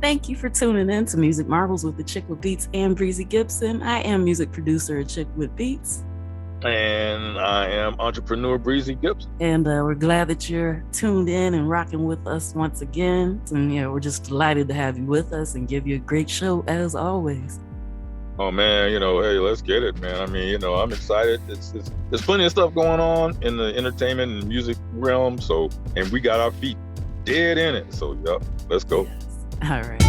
Thank you for tuning in to Music Marvels with Achickwitbeatz and Breezy Gipson. I am music producer Achickwitbeatz. And I am entrepreneur Breezy Gipson. And we're glad that you're tuned in and rocking with us once again. And we're just delighted to have you with us and give you a great show as always. Oh man, hey, let's get it, man. I mean, I'm excited. There's plenty of stuff going on in the entertainment and music realm. And we got our feet dead in it. So, yep, let's go. Yes. All right.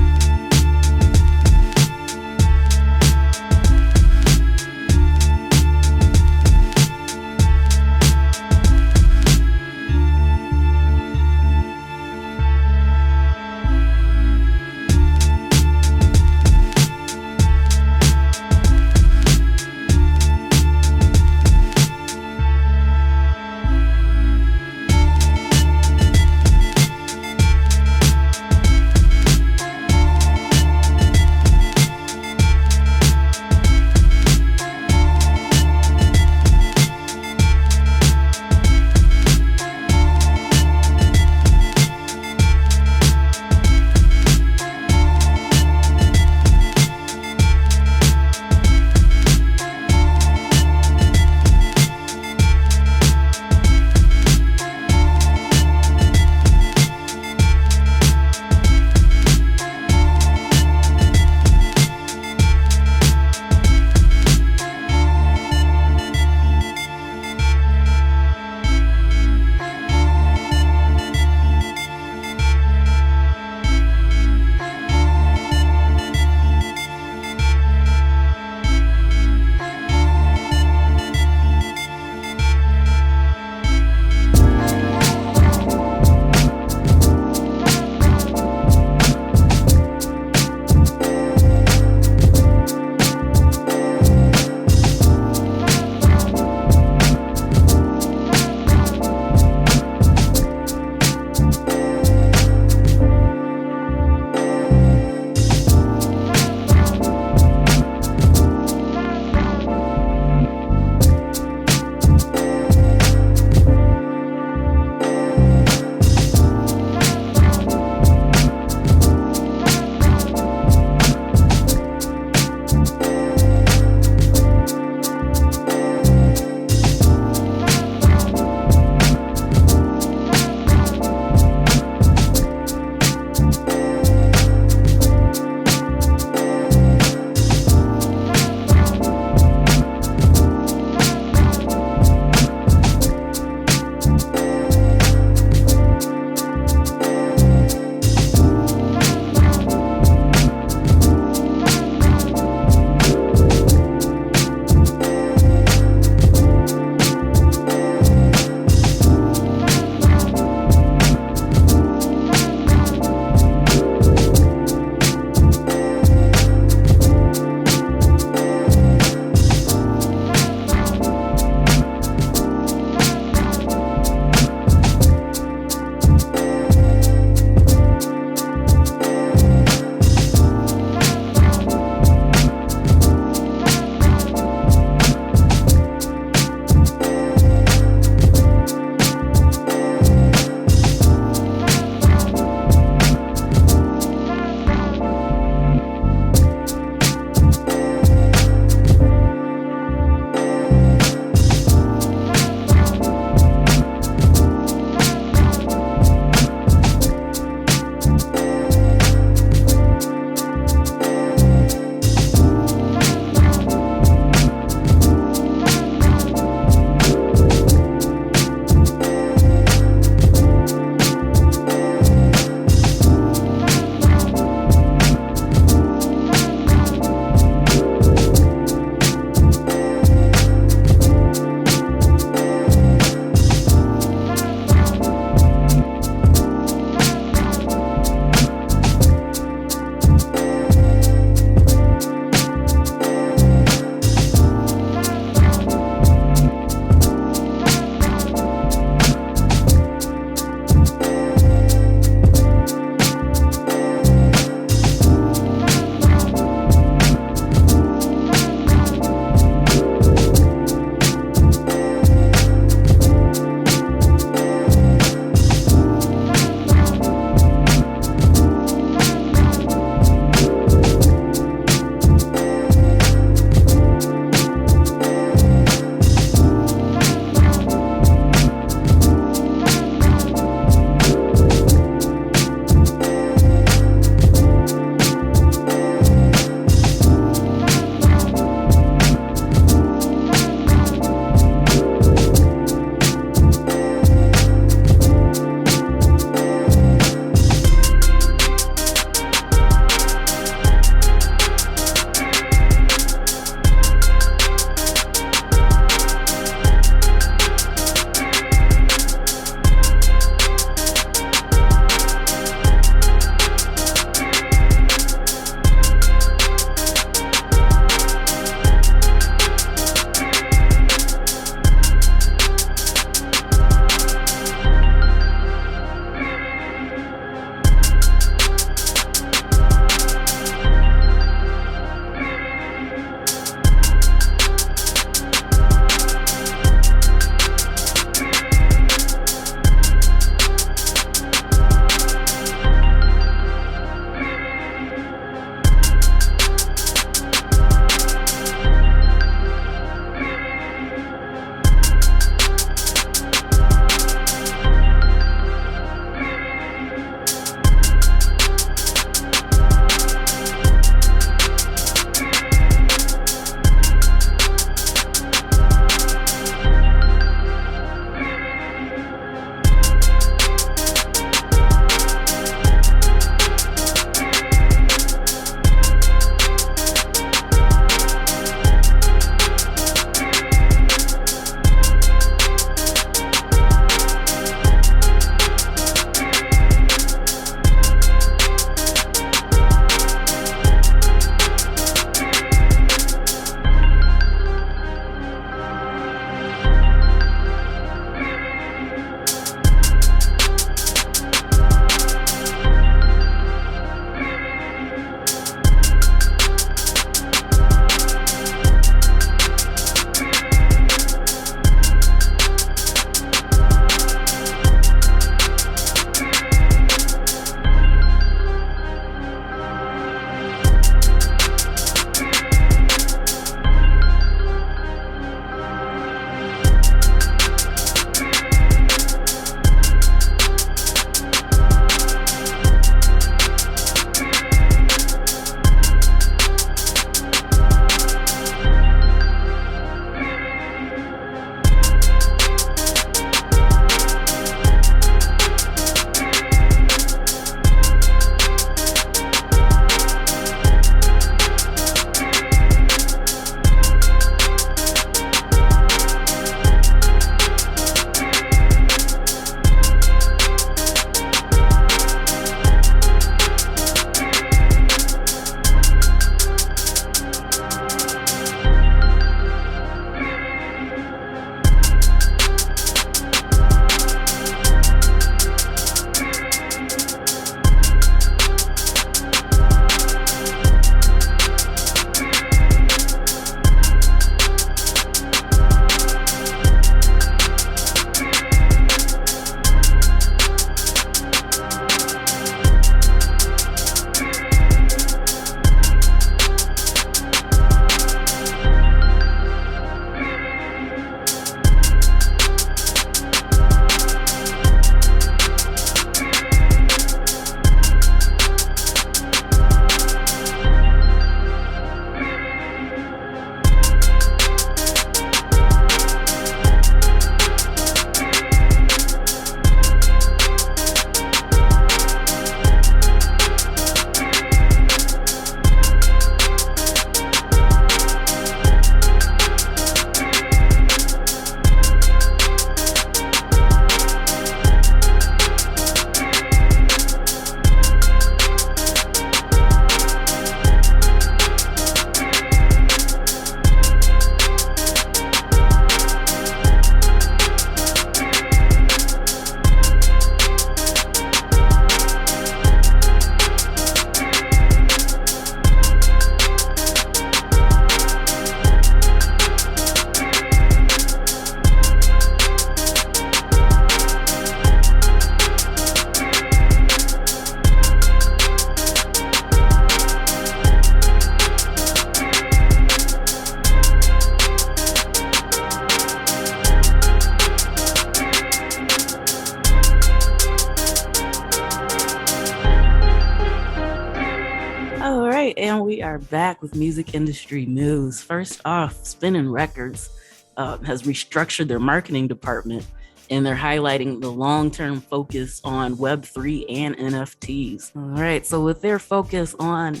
and we are back with music industry news. First off, Spinnin' Records has restructured their marketing department, and they're highlighting the long-term focus on Web3 and NFTs. All right, so with their focus on, the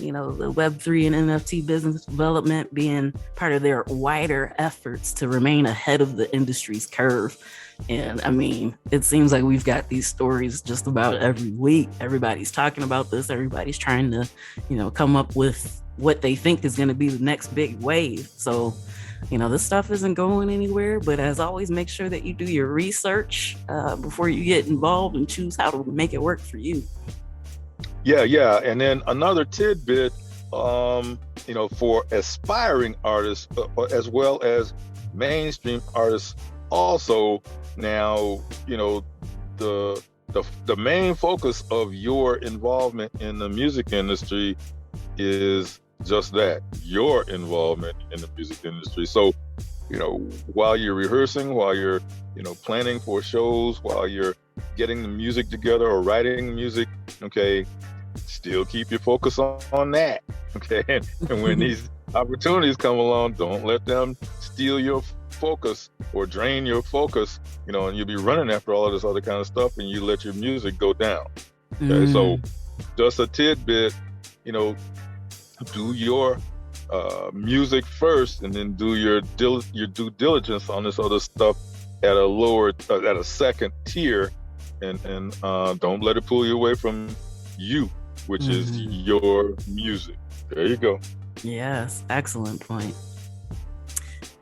Web3 and NFT business development being part of their wider efforts to remain ahead of the industry's curve. And I mean, it seems like we've got these stories just about every week. Everybody's talking about this. Everybody's trying to, come up with what they think is going to be the next big wave. So, this stuff isn't going anywhere. But as always, make sure that you do your research before you get involved and choose how to make it work for you. Yeah. And then another tidbit, for aspiring artists as well as mainstream artists also. Now, the main focus of your involvement in the music industry is just that, your involvement in the music industry. So, while you're rehearsing, while you're, planning for shows, while you're getting the music together or writing music, okay, still keep your focus on that, okay? And when these opportunities come along, don't let them steal your focus or drain your focus, and you'll be running after all of this other kind of stuff and you let your music go down. Okay, so just a tidbit, do your music first and then do your due diligence on this other stuff at a second tier, and don't let it pull you away from you, which is your music. There you go. Yes, excellent point.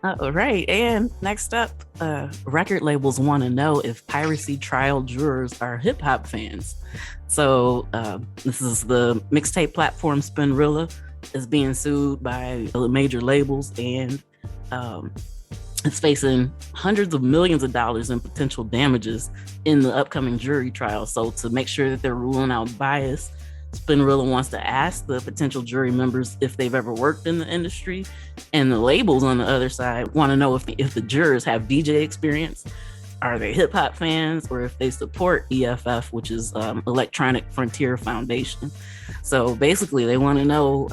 All right, and next up, record labels want to know if piracy trial jurors are hip-hop fans. So this is the mixtape platform Spinrilla is being sued by major labels, and it's facing hundreds of millions of dollars in potential damages in the upcoming jury trial. So to make sure that they're ruling out bias, Spinrilla wants to ask the potential jury members if they've ever worked in the industry, and the labels on the other side want to know if the jurors have DJ experience, are they hip hop fans, or if they support EFF, which is Electronic Frontier Foundation. So basically, they want to know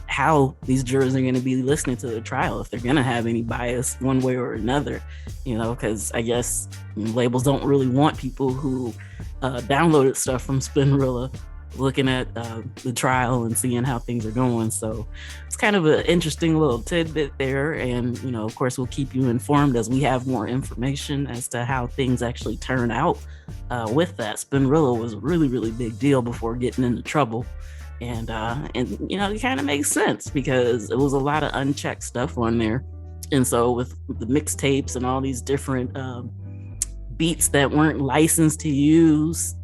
how these jurors are going to be listening to the trial, if they're going to have any bias one way or another, because I guess labels don't really want people who downloaded stuff from Spinrilla looking at the trial and seeing how things are going. So it's kind of an interesting little tidbit there. And, of course, we'll keep you informed as we have more information as to how things actually turn out with that. Spinrilla was a really, really big deal before getting into trouble. And it kind of makes sense because it was a lot of unchecked stuff on there. And so with the mixtapes and all these different beats that weren't licensed to use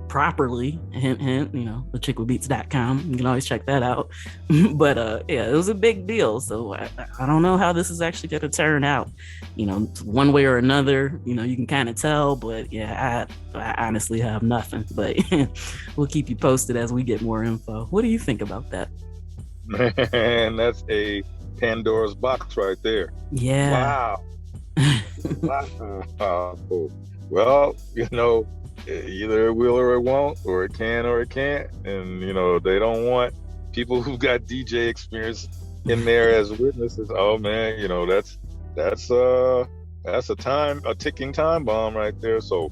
properly, hint, Achickwitbeatz.com. You can always check that out. But it was a big deal. So I don't know how this is actually going to turn out. One way or another, you can kind of tell. But I honestly have nothing. But we'll keep you posted as we get more info. What do you think about that? Man, that's a Pandora's box right there. Yeah. Wow. Well, either it will or it won't, or it can or it can't. And, they don't want people who've got DJ experience in there as witnesses. Oh man, that's a ticking time bomb right there. So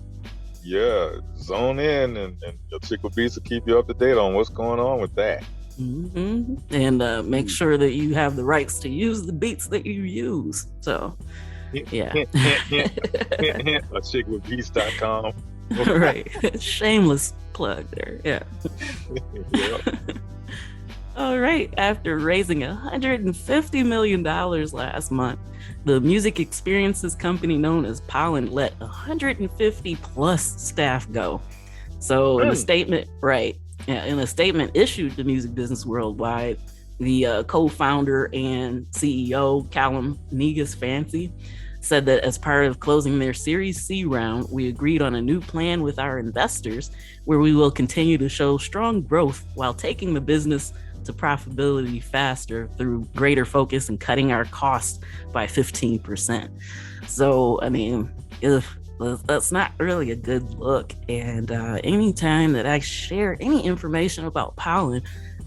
yeah, zone in and Achickwitbeatz will keep you up to date on what's going on with that. And make sure that you have the rights to use the beats that you use. So yeah. Achickwitbeatz.com. Right. Shameless plug there. Yeah. All right. After raising $150 million last month, the music experiences company known as Pollen let 150 plus staff go. So in a statement, in a statement issued to Music Business Worldwide, the co-founder and CEO, Callum Negus Fancy, said that as part of closing their Series C round, we agreed on a new plan with our investors where we will continue to show strong growth while taking the business to profitability faster through greater focus and cutting our costs by 15%. So, I mean, that's not really a good look. And anytime that I share any information about Pollen,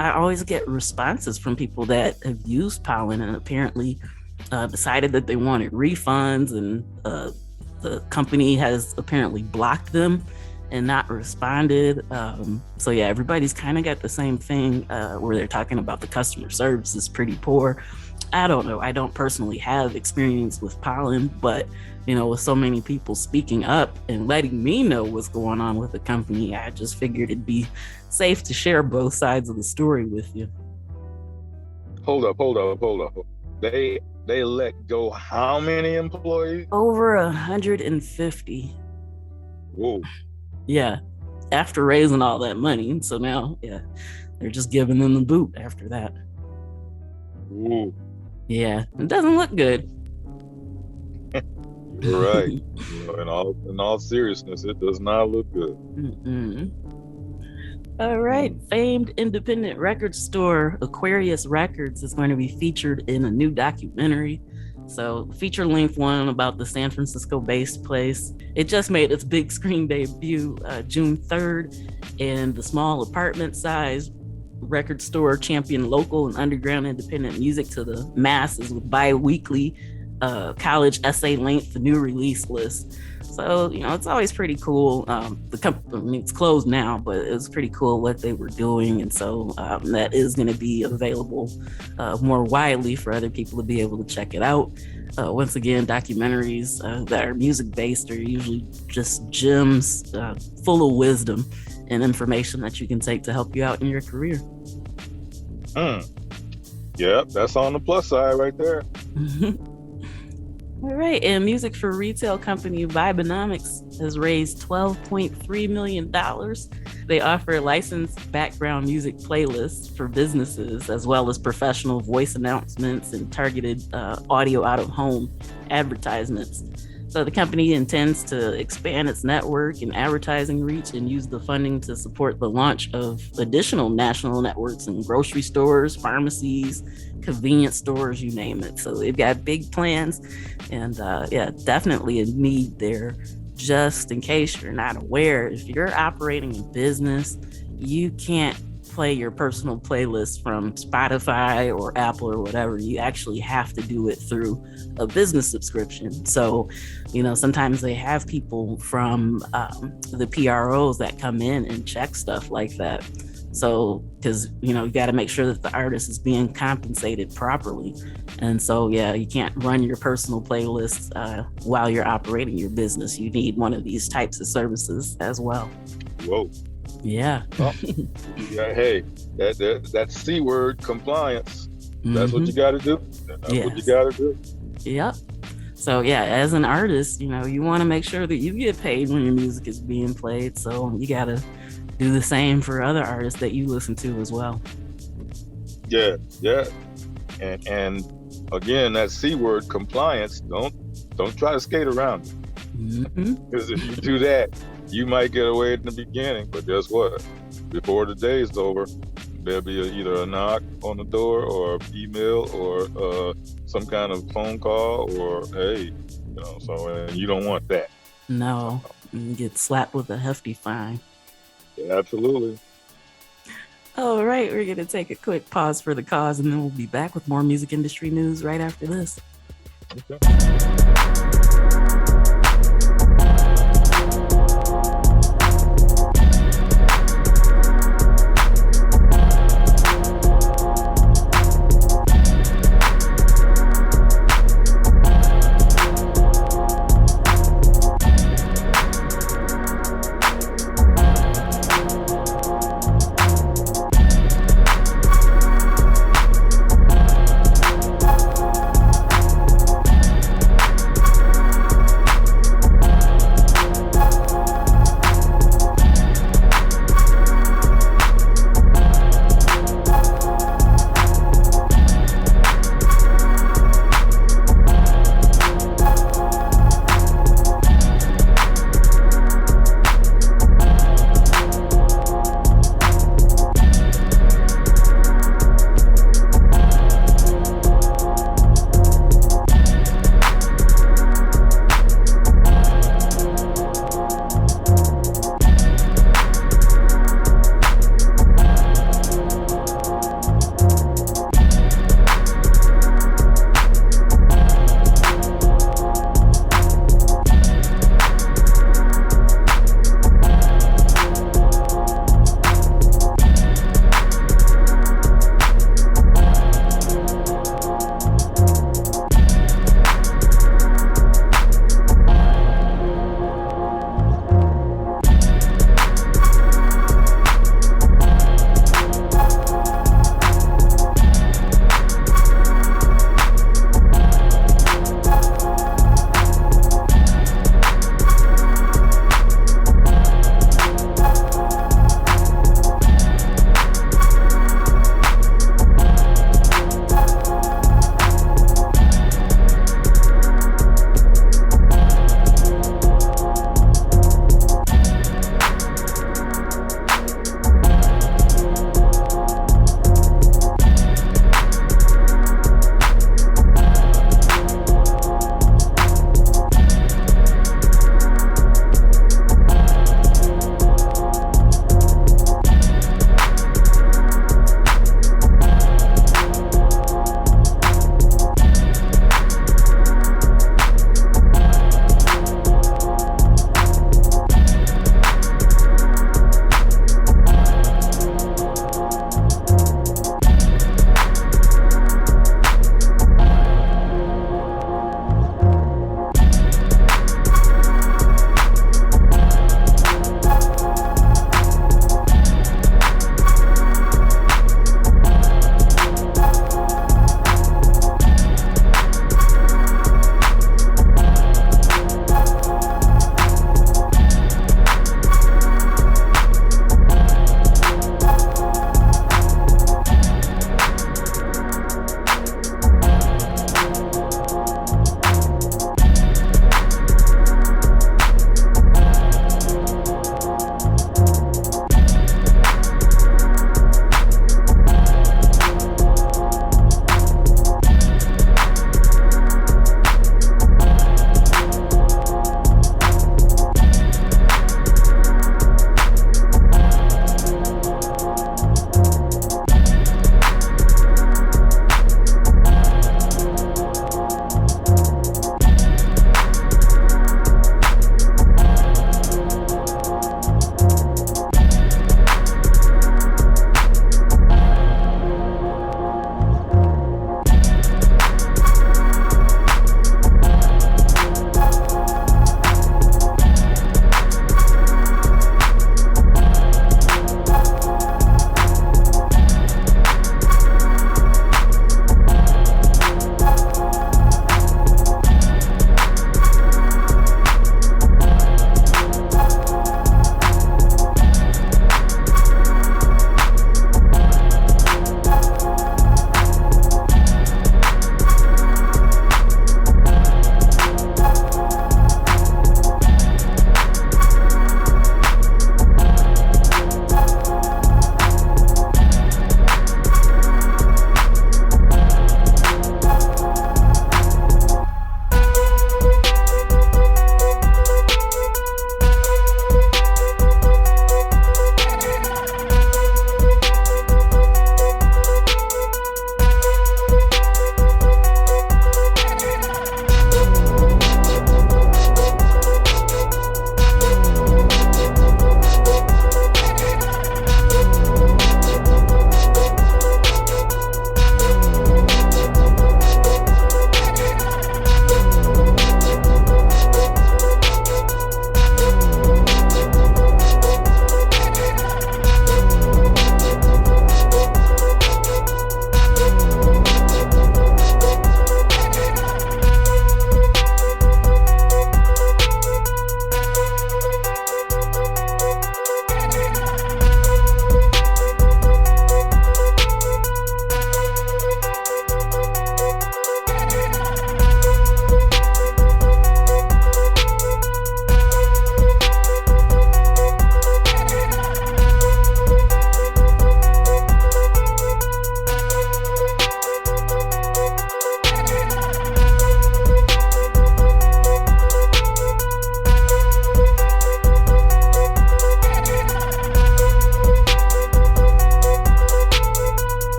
I always get responses from people that have used Pollen and apparently decided that they wanted refunds, and the company has apparently blocked them and not responded. So yeah, everybody's kind of got the same thing where they're talking about the customer service is pretty poor. I don't know. I don't personally have experience with Pollen, but with so many people speaking up and letting me know what's going on with the company, I just figured it'd be safe to share both sides of the story with you. Hold up. They let go how many employees? Over 150. Whoa. Yeah, after raising all that money. So now, yeah, they're just giving them the boot after that. Whoa. Yeah, it doesn't look good. You're right. In all seriousness, it does not look good. All right. Famed independent record store Aquarius Records is going to be featured in a new documentary. So, feature-length one about the San Francisco-based place. It just made its big screen debut June 3rd, and the small apartment-sized record store championed local and underground independent music to the masses with bi-weekly college essay length new release list. So it's always pretty cool. The company, it's closed now, but it was pretty cool what they were doing, and so that is going to be available more widely for other people to be able to check it out. Once again, documentaries that are music based are usually just gems full of wisdom and information that you can take to help you out in your career. Yep, that's on the plus side right there. All right, and music for retail company Vibenomics has raised $12.3 million. They offer licensed background music playlists for businesses, as well as professional voice announcements and targeted audio out-of-home advertisements. So the company intends to expand its network and advertising reach and use the funding to support the launch of additional national networks in grocery stores, pharmacies, convenience stores, you name it. So they've got big plans, and definitely a need there. Just in case you're not aware, if you're operating a business, you can't play your personal playlist from Spotify or Apple or whatever. You actually have to do it through a business subscription. So, sometimes they have people from the PROs that come in and check stuff like that. So, because, you got to make sure that the artist is being compensated properly. And so, yeah, you can't run your personal playlists while you're operating your business. You need one of these types of services as well. Whoa. Yeah. Well, hey, that C word, compliance. That's what you got to do. That's what you got to do. Yep. So yeah, as an artist, you want to make sure that you get paid when your music is being played. So you got to do the same for other artists that you listen to as well. Yeah. And again, that C word, compliance. Don't try to skate around it. Because if you do that, you might get away in the beginning, but guess what? Before the day is over, there'll be either a knock on the door or an email or some kind of phone call or, hey, and you don't want that. No, you get slapped with a hefty fine. Yeah, absolutely. All right, we're going to take a quick pause for the cause, and then we'll be back with more music industry news right after this. Okay.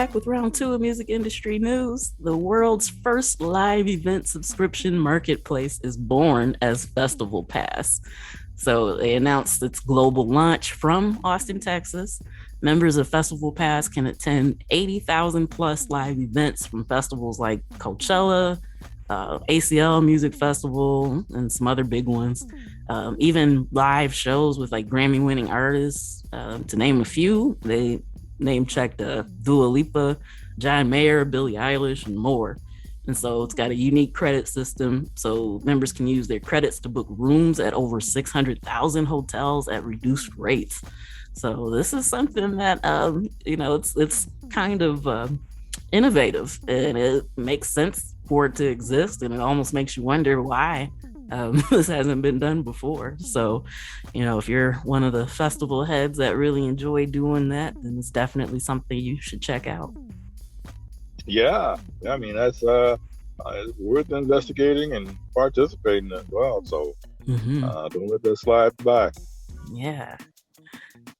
back with round two of music industry news. The world's first live event subscription marketplace is born as Festival Pass. So they announced its global launch from Austin, Texas. Members of Festival Pass can attend 80,000 plus live events from festivals like Coachella, ACL Music Festival, and some other big ones. Even live shows with like Grammy-winning artists, to name a few. They name-checked Dua Lipa, John Mayer, Billie Eilish, and more. And so it's got a unique credit system, so members can use their credits to book rooms at over 600,000 hotels at reduced rates. So this is something that it's kind of innovative, and it makes sense for it to exist, and it almost makes you wonder why this hasn't been done before. So, if you're one of the festival heads that really enjoy doing that, then it's definitely something you should check out. Yeah, I mean, that's worth investigating and participating as well. So don't let that slide by. Yeah.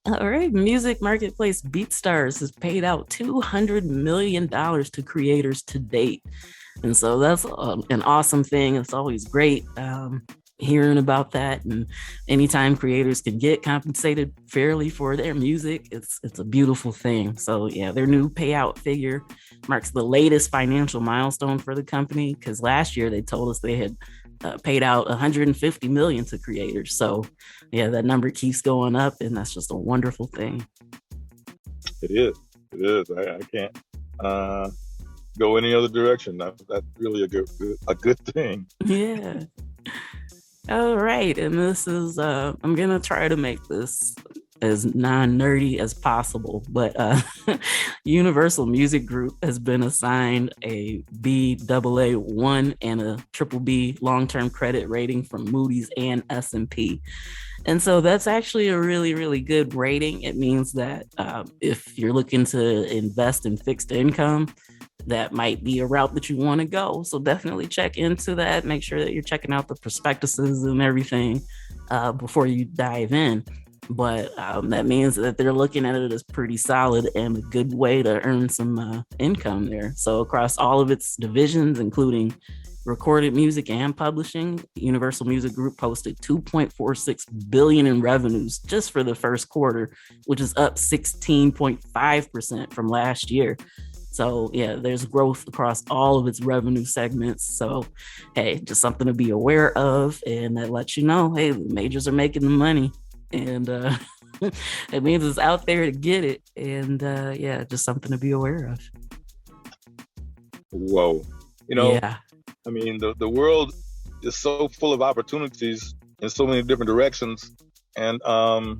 All right. Music marketplace BeatStars has paid out $200 million to creators to date. And so that's an awesome thing. It's always great hearing about that. And anytime creators can get compensated fairly for their music, it's a beautiful thing. So yeah, their new payout figure marks the latest financial milestone for the company, because last year they told us they had paid out $150 million to creators. So yeah, that number keeps going up, and that's just a wonderful thing. It is. I can't go any other direction. That's really a good thing. Yeah. All right, and this is I'm gonna try to make this as non-nerdy as possible, but Universal Music Group has been assigned a Baa1 and a BBB long-term credit rating from Moody's and S&P. And so that's actually a really, really good rating. It means that if you're looking to invest in fixed income, that might be a route that you want to go. So definitely check into that. Make sure that you're checking out the prospectuses and everything before you dive in. But that means that they're looking at it as pretty solid and a good way to earn some income there. So across all of its divisions, including recorded music and publishing, Universal Music Group posted $2.46 billion in revenues just for the first quarter, which is up 16.5% from last year. So yeah, there's growth across all of its revenue segments. So hey, just something to be aware of, and that lets you know, hey, the majors are making the money, and it means it's out there to get it. And yeah, just something to be aware of. Whoa, yeah. I mean, the world is so full of opportunities in so many different directions, and I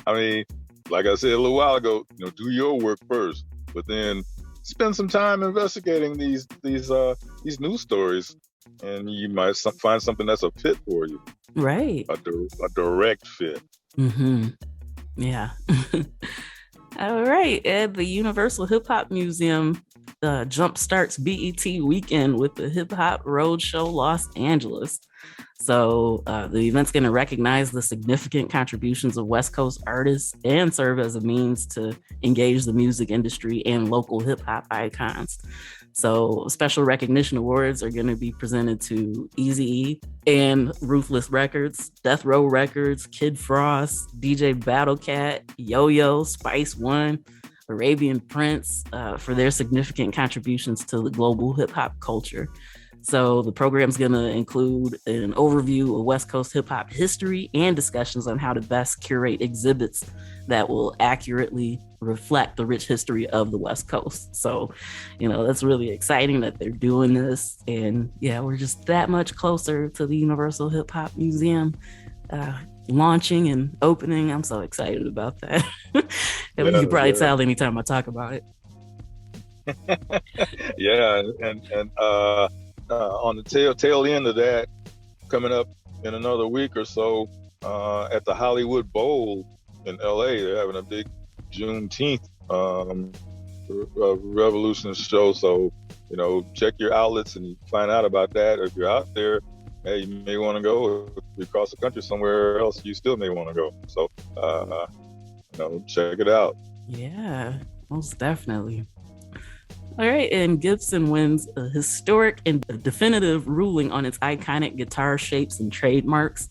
mean, like I said a little while ago, do your work first, but then spend some time investigating these news stories, and you might find something that's a fit for you. Right. A direct fit. Yeah. All right. And the Universal Hip Hop Museum jumpstarts BET weekend with the Hip Hop Roadshow Los Angeles. So the event's going to recognize the significant contributions of West Coast artists and serve as a means to engage the music industry and local hip hop icons. So special recognition awards are going to be presented to Eazy-E and Ruthless Records, Death Row Records, Kid Frost, DJ Battlecat, Yo-Yo, Spice One, Arabian Prince for their significant contributions to the global hip hop culture. So the program's going to include an overview of West Coast hip hop history and discussions on how to best curate exhibits that will accurately reflect the rich history of the West Coast. So, that's really exciting that they're doing this. And yeah, we're just that much closer to the Universal Hip Hop Museum launching and opening. I'm so excited about that. You can probably tell anytime I talk about it. Yeah, and on the tail end of that, coming up in another week or so, at the Hollywood Bowl in LA, they're having a big Juneteenth Revolution show. So, check your outlets and find out about that. If you're out there, hey, you may want to go. If you're across the country somewhere else, you still may want to go. So, check it out. Yeah. most definitely. All right, and Gibson wins a historic and definitive ruling on its iconic guitar shapes and trademarks.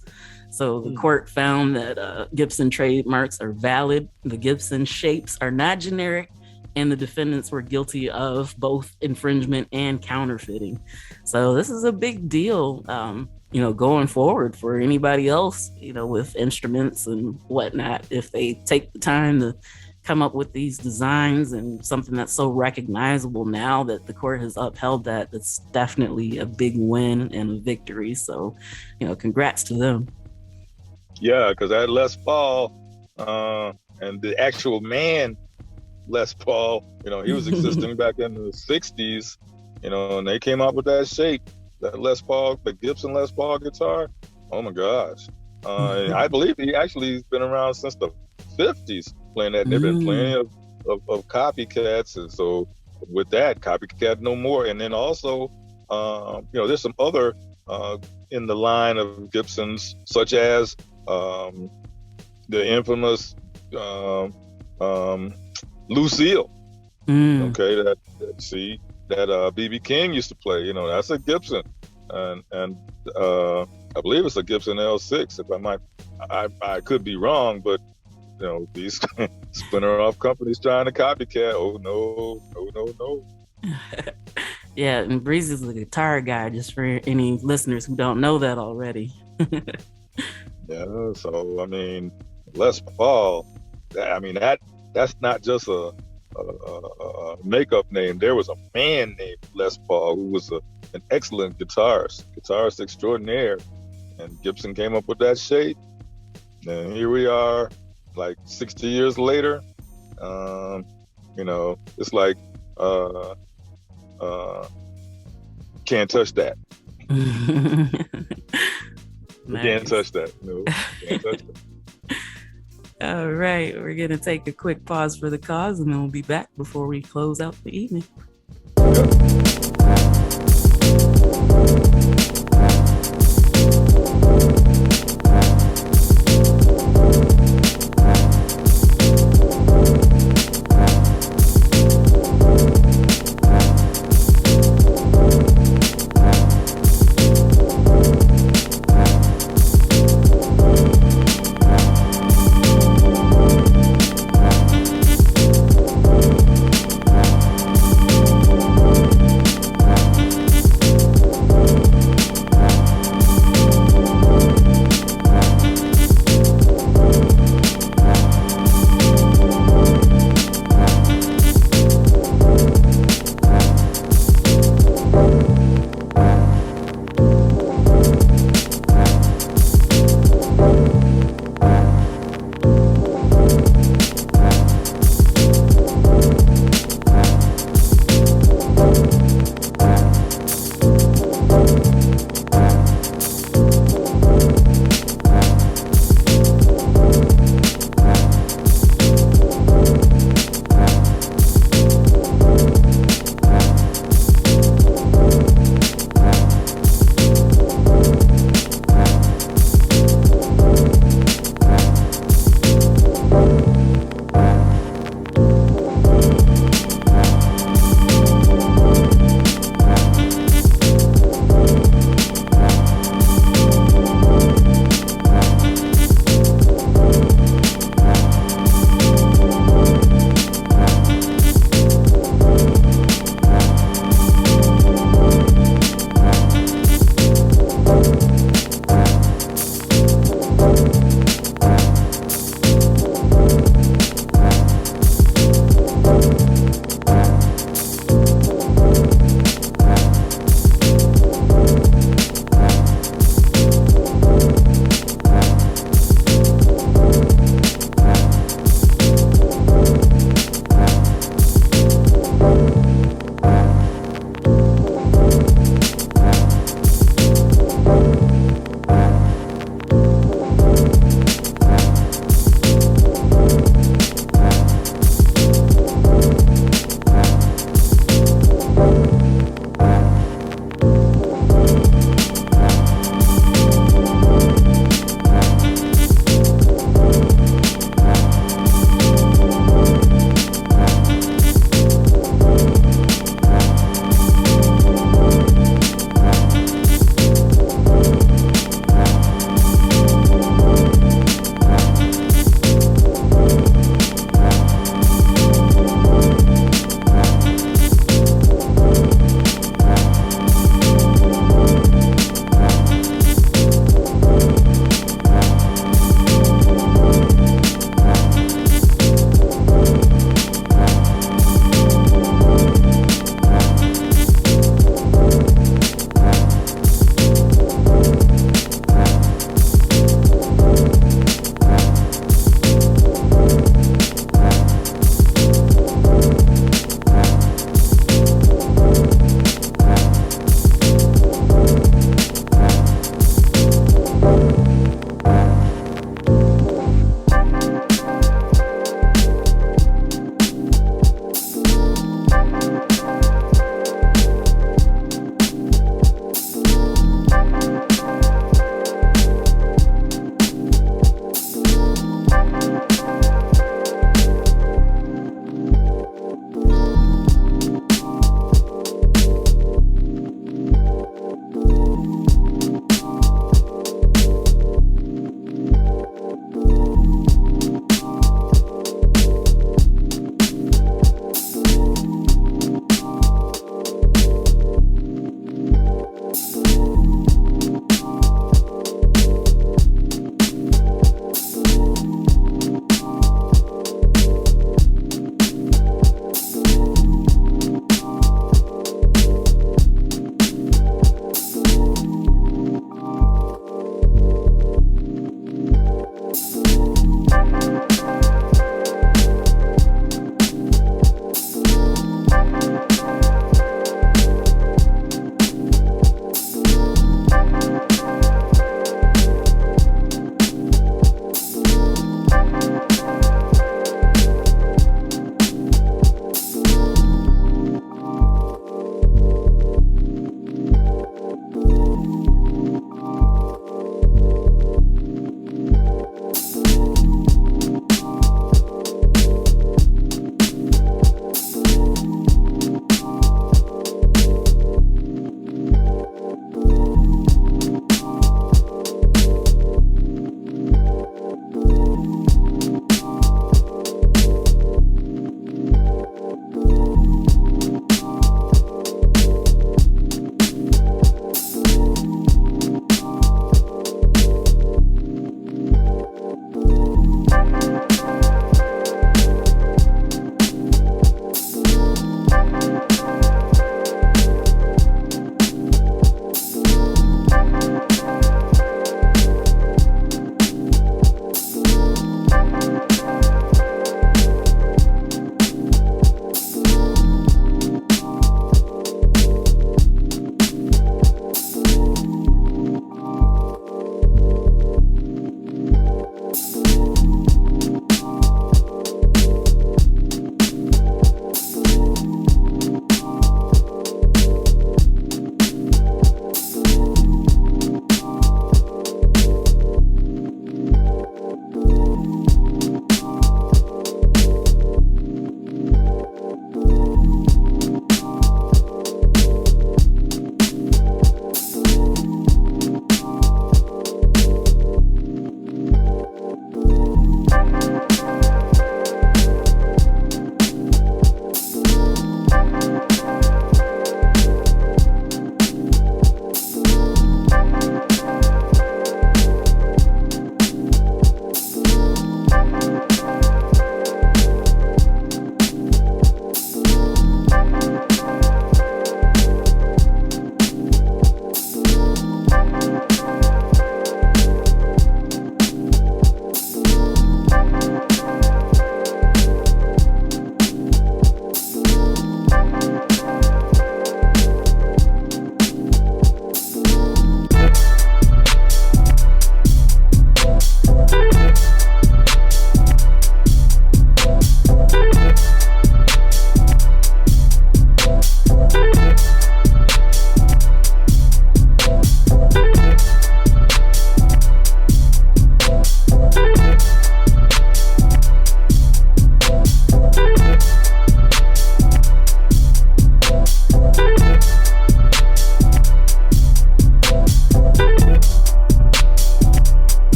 So the court found that Gibson trademarks are valid, the Gibson shapes are not generic, and the defendants were guilty of both infringement and counterfeiting. So this is a big deal, going forward for anybody else, with instruments and whatnot, if they take the time to come up with these designs and something that's so recognizable now that the court has upheld that. It's definitely a big win and a victory. So, congrats to them. Yeah, because that Les Paul and the actual man, Les Paul, he was existing back in the 60s, and they came up with that shape, that Les Paul, the Gibson Les Paul guitar. Oh my gosh. I believe he actually has been around since the 50s playing that. There've been plenty of copycats, and so with that, copycat no more. And then also, there's some other in the line of Gibsons, such as the infamous Lucille. Okay, that BB King used to play. That's a Gibson, and I believe it's a Gibson L6. If I could be wrong, but these splinter off companies trying to copycat. Oh no. Yeah, and Breezy's the guitar guy, just for any listeners who don't know that already. Yeah, so I mean, Les Paul, that's not just a makeup name. There was a man named Les Paul who was an excellent guitarist extraordinaire, and Gibson came up with that shape. And here we are, like 60 years later. It's like can't touch that. Nice. Can't touch that. No, can't touch that. All right, we're going to take a quick pause for the cause, and then we'll be back before we close out the evening.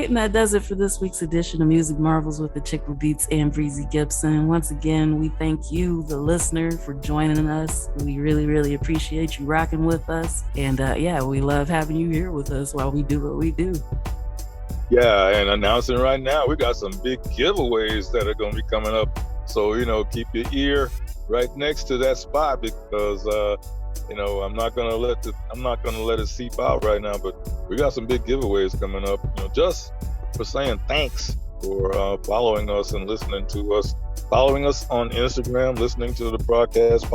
right, and that does it for this week's edition of Music Marvels with Achickwitbeatz and Breezy Gipson. Once again, we thank you, the listener, for joining us. We really, really appreciate you rocking with us. And we love having you here with us while we do what we do. Yeah, and announcing right now, we got some big giveaways that are going to be coming up. So, keep your ear right next to that spot because, I'm not gonna let it seep out right now. But we got some big giveaways coming up. Just for saying thanks for following us and listening to us, following us on Instagram, listening to the podcast,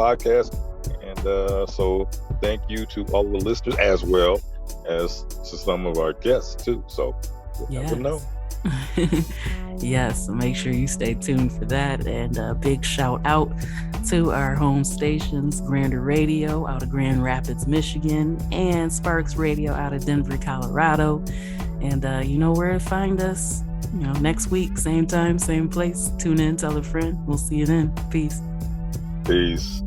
and so thank you to all the listeners as well as to some of our guests too. So we'll never know. Yes, so make sure you stay tuned for that. And a big shout out to our home stations, Grander Radio out of Grand Rapids, Michigan, and Sparks Radio out of Denver, Colorado. And you know where to find us. Next week, same time, same place. Tune in, tell a friend. We'll see you then. Peace. Peace.